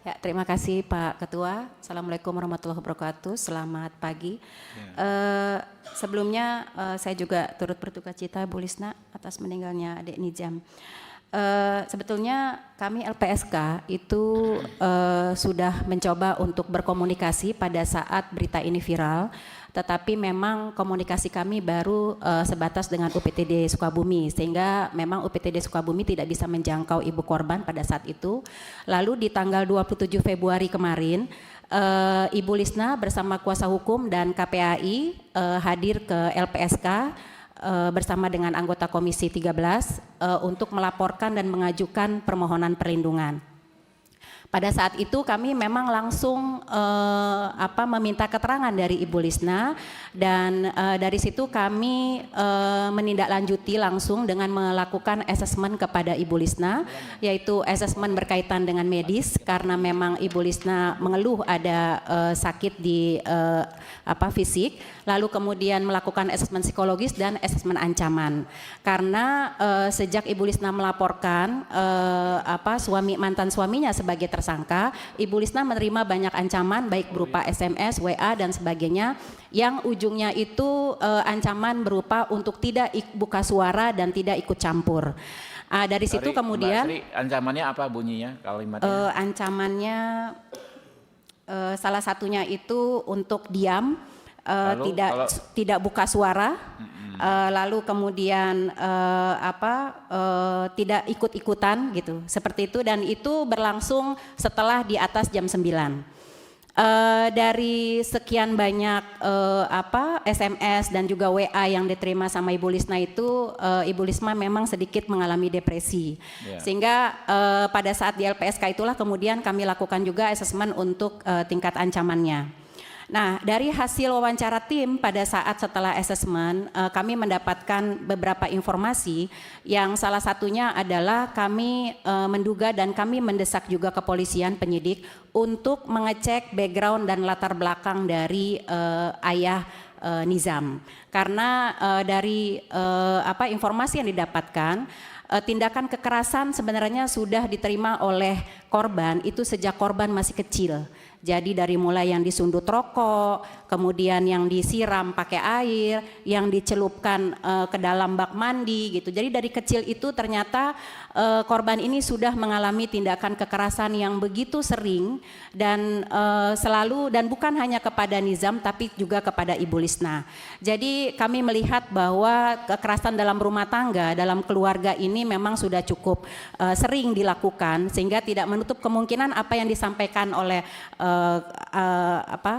Ya, terima kasih Pak Ketua. Assalamualaikum warahmatullahi wabarakatuh. Selamat pagi. Sebelumnya saya juga turut berduka cita Bu Lisna atas meninggalnya adik Nizam. Sebetulnya kami LPSK itu sudah mencoba untuk berkomunikasi pada saat berita ini viral, tetapi memang komunikasi kami baru sebatas dengan UPTD Sukabumi, sehingga memang UPTD Sukabumi tidak bisa menjangkau ibu korban pada saat itu. Lalu di tanggal 27 Februari kemarin, Ibu Lisna bersama kuasa hukum dan KPAI hadir ke LPSK bersama dengan anggota Komisi 13 untuk melaporkan dan mengajukan permohonan perlindungan. Pada saat itu kami memang langsung meminta keterangan dari Ibu Lisna, dan dari situ kami menindaklanjuti langsung dengan melakukan asesmen kepada Ibu Lisna, yaitu asesmen berkaitan dengan medis karena memang Ibu Lisna mengeluh ada sakit di fisik, lalu kemudian melakukan asesmen psikologis dan asesmen ancaman. Karena sejak Ibu Lisna melaporkan mantan suaminya sebagai tersangka, Ibu Lisna menerima banyak ancaman baik berupa SMS, WA dan sebagainya, yang ujungnya itu ancaman berupa untuk tidak buka suara dan tidak ikut campur. Dari situ kemudian Mbak Sri, ancamannya apa bunyinya, kalimatnya? Ancamannya salah satunya itu untuk diam, tidak buka suara, lalu kemudian tidak ikut-ikutan gitu, seperti itu, dan itu berlangsung setelah di atas jam 9. Dari sekian banyak SMS dan juga WA yang diterima sama Ibu Lisna itu, Ibu Lisna memang sedikit mengalami depresi, sehingga pada saat di LPSK itulah kemudian kami lakukan juga asesmen untuk tingkat ancamannya. Nah, dari hasil wawancara tim pada saat setelah asesmen, kami mendapatkan beberapa informasi, yang salah satunya adalah kami menduga dan kami mendesak juga kepolisian penyidik untuk mengecek background dan latar belakang dari ayah Nizam. Karena dari informasi yang didapatkan, tindakan kekerasan sebenarnya sudah diterima oleh korban itu sejak korban masih kecil. Jadi dari mulai yang disundut rokok, kemudian yang disiram pakai air, yang dicelupkan ke dalam bak mandi gitu. Jadi dari kecil itu ternyata korban ini sudah mengalami tindakan kekerasan yang begitu sering dan selalu, dan bukan hanya kepada Nizam tapi juga kepada Ibu Lisna. Jadi kami melihat bahwa kekerasan dalam rumah tangga, dalam keluarga ini memang sudah cukup sering dilakukan, sehingga tidak menutup kemungkinan apa yang disampaikan oleh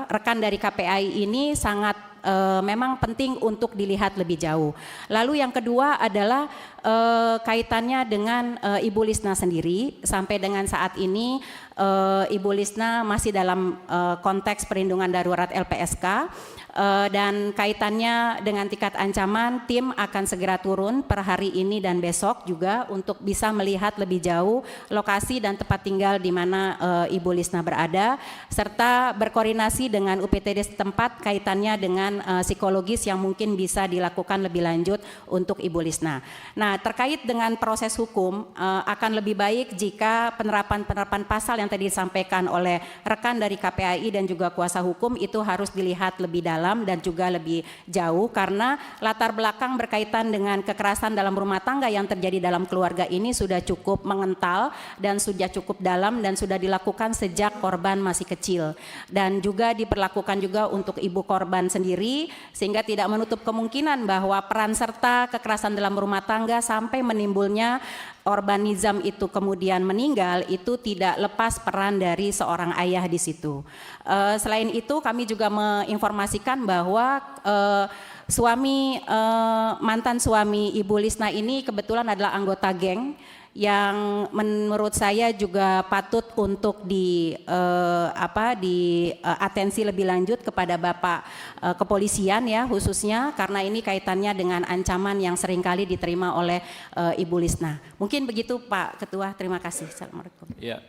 rekan dari KPAI ini sangat memang penting untuk dilihat lebih jauh. Lalu yang kedua adalah kaitannya dengan Ibu Lisna sendiri. Sampai dengan saat ini Ibu Lisna masih dalam konteks perlindungan darurat LPSK, dan kaitannya dengan tingkat ancaman, tim akan segera turun per hari ini dan besok juga untuk bisa melihat lebih jauh lokasi dan tempat tinggal di mana Ibu Lisna berada, serta berkoordinasi dengan UPTD setempat kaitannya dengan psikologis yang mungkin bisa dilakukan lebih lanjut untuk Ibu Lisna. Nah, terkait dengan proses hukum, akan lebih baik jika penerapan pasal yang tadi disampaikan oleh rekan dari KPAI dan juga kuasa hukum itu harus dilihat lebih dalam dan juga lebih jauh, karena latar belakang berkaitan dengan kekerasan dalam rumah tangga yang terjadi dalam keluarga ini sudah cukup mengental dan sudah cukup dalam dan sudah dilakukan sejak korban masih kecil, dan juga diperlakukan juga untuk ibu korban sendiri, sehingga tidak menutup kemungkinan bahwa peran serta kekerasan dalam rumah tangga sampai menimbulnya korban Nizam itu kemudian meninggal itu tidak lepas peran dari seorang ayah di situ. Selain itu kami juga menginformasikan bahwa mantan suami Ibu Lisna ini kebetulan adalah anggota geng yang menurut saya juga patut untuk atensi lebih lanjut kepada Bapak kepolisian ya, khususnya karena ini kaitannya dengan ancaman yang seringkali diterima oleh Ibu Lisna. Mungkin begitu Pak Ketua, terima kasih. Assalamualaikum. Ya.